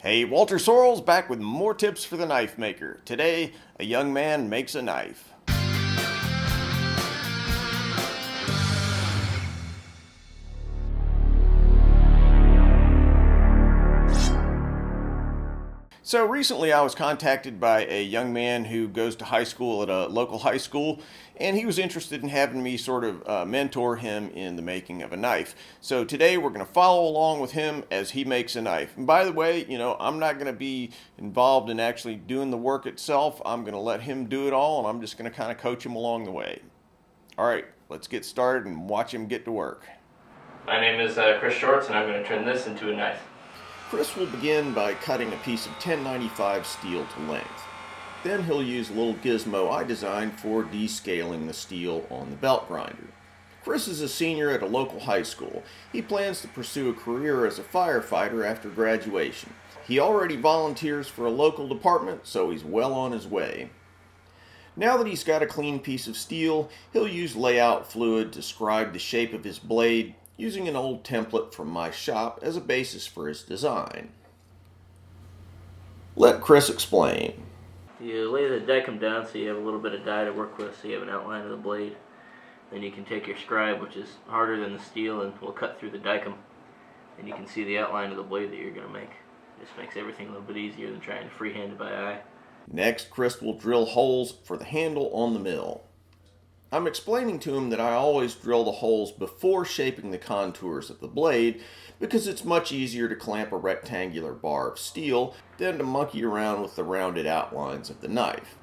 Hey, Walter Sorrells back with more tips for the knife maker. Today, a young man makes a knife. So recently I was contacted by a young man who goes to high school at a local high school, and he was interested in having me sort of mentor him in the making of a knife. So today we're going to follow along with him as he makes a knife. And by the way, I'm not going to be involved in actually doing the work itself. I'm going to let him do it all, and I'm just going to kind of coach him along the way. All right, let's get started and watch him get to work. My name is Chris Shorts, and I'm going to turn this into a knife. Chris will begin by cutting a piece of 1095 steel to length. Then he'll use a little gizmo I designed for descaling the steel on the belt grinder. Chris is a senior at a local high school. He plans to pursue a career as a firefighter after graduation. He already volunteers for a local department, so he's well on his way. Now that he's got a clean piece of steel, he'll use layout fluid to scribe the shape of his blade, using an old template from my shop as a basis for his design. Let Chris explain. You lay the dicum down so you have a little bit of die to work with, so you have an outline of the blade. Then you can take your scribe, which is harder than the steel, and will cut through the dicum, and you can see the outline of the blade that you're going to make. This makes everything a little bit easier than trying to freehand it by eye. Next, Chris will drill holes for the handle on the mill. I'm explaining to him that I always drill the holes before shaping the contours of the blade because it's much easier to clamp a rectangular bar of steel than to monkey around with the rounded outlines of the knife.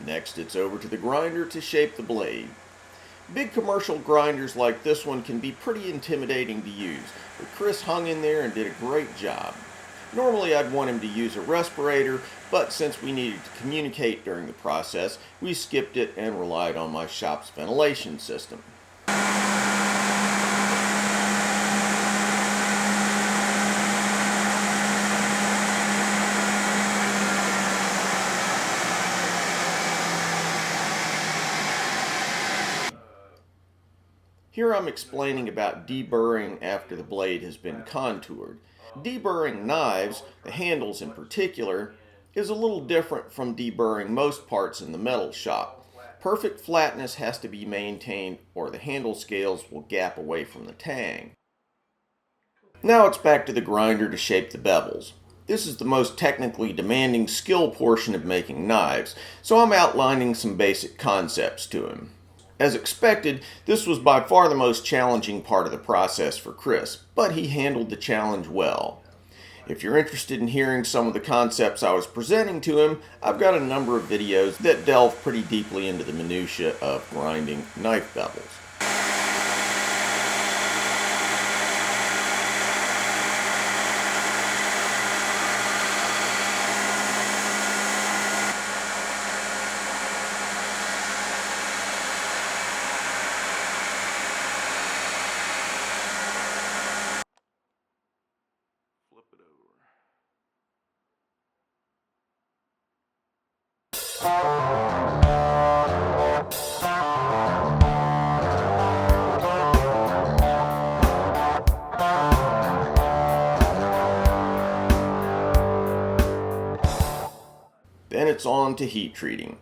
Next, it's over to the grinder to shape the blade. Big commercial grinders like this one can be pretty intimidating to use, but Chris hung in there and did a great job. Normally I'd want him to use a respirator, but since we needed to communicate during the process, we skipped it and relied on my shop's ventilation system. Here I'm explaining about deburring after the blade has been contoured. Deburring knives, the handles in particular, is a little different from deburring most parts in the metal shop. Perfect flatness has to be maintained or the handle scales will gap away from the tang. Now it's back to the grinder to shape the bevels. This is the most technically demanding skill portion of making knives, so I'm outlining some basic concepts to him. As expected, this was by far the most challenging part of the process for Chris, but he handled the challenge well. If you're interested in hearing some of the concepts I was presenting to him, I've got a number of videos that delve pretty deeply into the minutiae of grinding knife bevels. Then it's on to heat treating.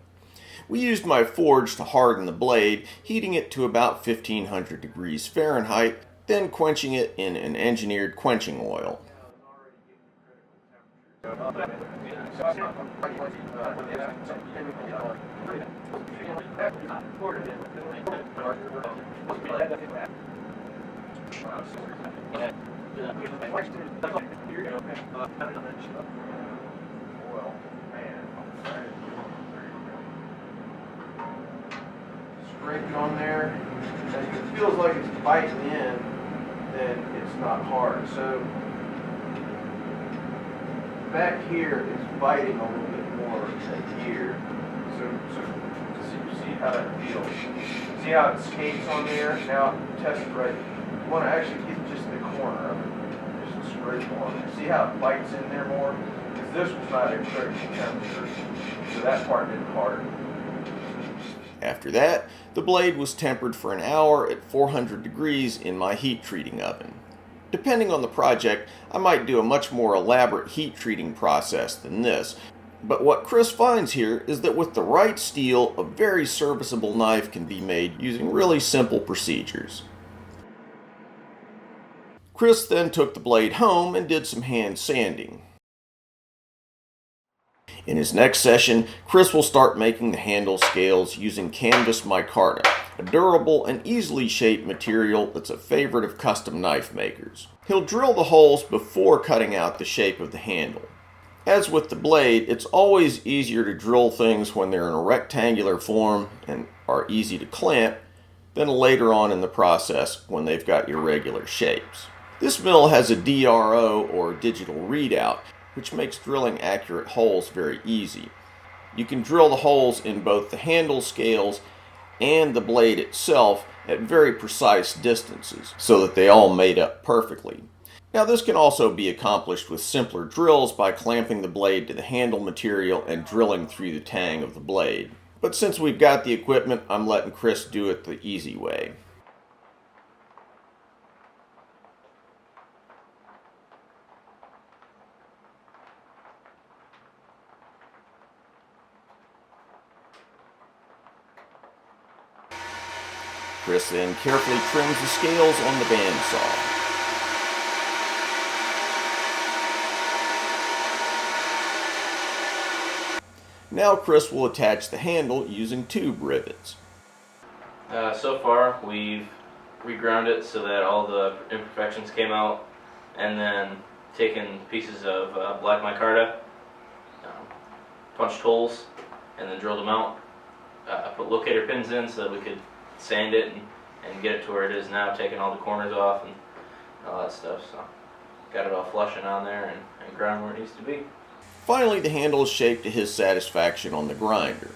We used my forge to harden the blade, heating it to about 1500 degrees Fahrenheit, then quenching it in an engineered quenching oil. Scrape it on there. If it feels like it's biting in, then it's not hard. So back here is biting a little bit more than here. So see how that feels. See how it skates on there? Now test it right. You want to actually get just the corner of it. Just scrape on there. See how it bites in there more? Because this was not extraction temperature, so that part didn't harden. After that, the blade was tempered for an hour at 400 degrees in my heat treating oven. Depending on the project, I might do a much more elaborate heat treating process than this, but what Chris finds here is that with the right steel, a very serviceable knife can be made using really simple procedures. Chris then took the blade home and did some hand sanding. In his next session, Chris will start making the handle scales using canvas micarta, a durable and easily shaped material that's a favorite of custom knife makers. He'll drill the holes before cutting out the shape of the handle. As with the blade, it's always easier to drill things when they're in a rectangular form and are easy to clamp than later on in the process when they've got irregular shapes. This mill has a DRO, or digital readout, which makes drilling accurate holes very easy. You can drill the holes in both the handle scales and the blade itself at very precise distances so that they all mate up perfectly. Now this can also be accomplished with simpler drills by clamping the blade to the handle material and drilling through the tang of the blade. But since we've got the equipment, I'm letting Chris do it the easy way. Chris then carefully trims the scales on the bandsaw. Now Chris will attach the handle using tube rivets. So far we've reground it so that all the imperfections came out, and then taken pieces of black micarta, punched holes, and then drilled them out. Put locator pins in so that we could sand it and get it to where it is now, taking all the corners off and all that stuff. So got it all flushing on there and ground where it needs to be. Finally, the handle is shaped to his satisfaction on the grinder.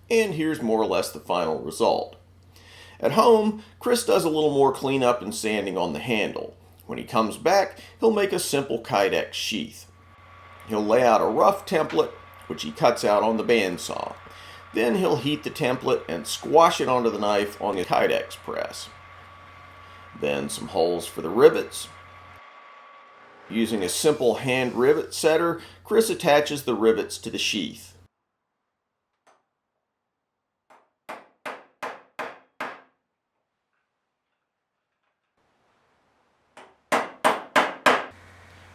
And here's more or less the final result. At home, Chris does a little more cleanup and sanding on the handle. When he comes back, he'll make a simple Kydex sheath. He'll lay out a rough template, which he cuts out on the bandsaw. Then he'll heat the template and squash it onto the knife on the Kydex press. Then some holes for the rivets. Using a simple hand rivet setter, Chris attaches the rivets to the sheath.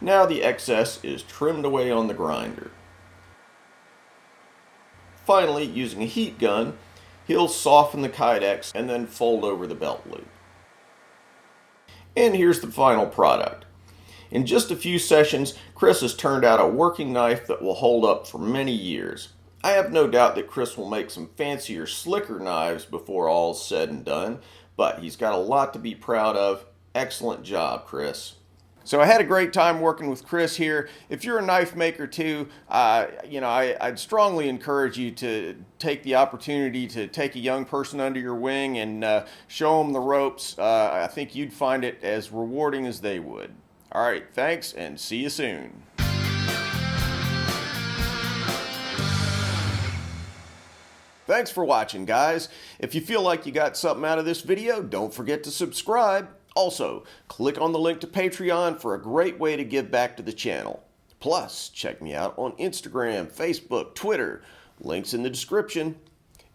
Now the excess is trimmed away on the grinder. Finally, using a heat gun, he'll soften the Kydex and then fold over the belt loop. And here's the final product. In just a few sessions, Chris has turned out a working knife that will hold up for many years. I have no doubt that Chris will make some fancier, slicker knives before all's said and done, but he's got a lot to be proud of. Excellent job, Chris. So I had a great time working with Chris here. If you're a knife maker too, I'd strongly encourage you to take the opportunity to take a young person under your wing and show them the ropes. I think you'd find it as rewarding as they would. All right, thanks, and see you soon. Thanks for watching, guys. If you feel like you got something out of this video, don't forget to subscribe. Also, click on the link to Patreon for a great way to give back to the channel. Plus, check me out on Instagram, Facebook, Twitter. Links in the description.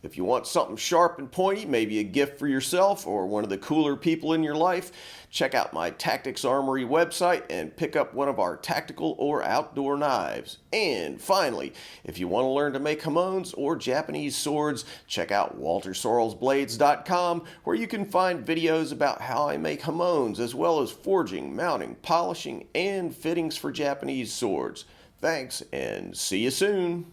If you want something sharp and pointy, maybe a gift for yourself or one of the cooler people in your life, check out my Tactics Armory website and pick up one of our tactical or outdoor knives. And finally, if you want to learn to make hamones or Japanese swords, check out WalterSorrellsBlades.com, where you can find videos about how I make hamones, as well as forging, mounting, polishing, and fittings for Japanese swords. Thanks, and see you soon.